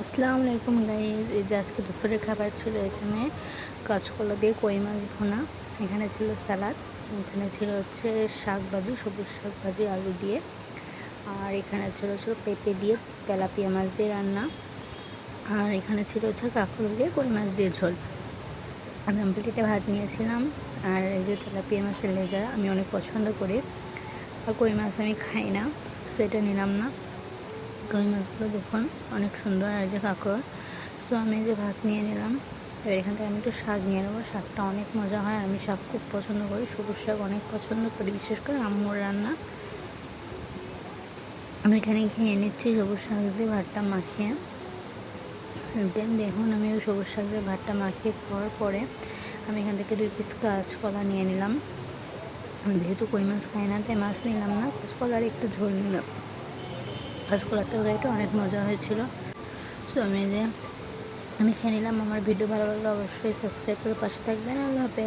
আসসালামু আলাইকুম গাইস। এই যে আজকে দুপুরের খাবার ছিল এখানে কাঁচকলা দিয়ে কই মাছ ভুনা, এখানে ছিল স্যালাড, এখানে ছিল হচ্ছে শাক ভাজি, সবুজ শাক ভাজি আলু দিয়ে, আর এখানে ছিল পেঁপে দিয়ে তেলাপিয়া মাছ দিয়ে রান্না, আর এখানে ছিল হচ্ছে কাঁকরোল দিয়ে কই মাছ দিয়ে ঝোল। আমি প্লেটে ভাত নিয়েছিলাম, আর এই যে তেলাপিয়া মাছের লেজা আমি অনেক পছন্দ করি, আর কই মাছ আমি খাই না, সো এটা নিলাম না। কই মাছগুলো দেখুন অনেক সুন্দর, আর যে কাঁকড়। সো আমি যে ভাত নিয়ে নিলাম, এবার এখান থেকে আমি একটু শাক নিয়ে নেবো। শাকটা অনেক মজা হয়, আমি শাক খুব পছন্দ করি, সবুজ শাক অনেক পছন্দ করি, বিশেষ করে আম্মুর রান্না। আমি এখানে খেয়ে নিচ্ছি সবুজ শাক দিয়ে ভাতটা মাখিয়ে। দেন দেখুন আমি ওই সবুজ শাক দিয়ে ভাতটা মাখিয়ে খাওয়ার পরে আমি এখান থেকে 2 পিস কাঁচকলা নিয়ে নিলাম। আমি যেহেতু কই মাছ খাই না তাই মাছ নিলাম না, কাঁচকলার একটু ঝোল নিলাম। কাঁচকলার তরকারিটা অনেক মজা হয়েছিল। সো আমি খেয়ে নিলাম। আমার ভিডিও ভালো লাগলে অবশ্যই সাবস্ক্রাইব করে পাশে থাকবেন। আল্লাহ হাফেজ।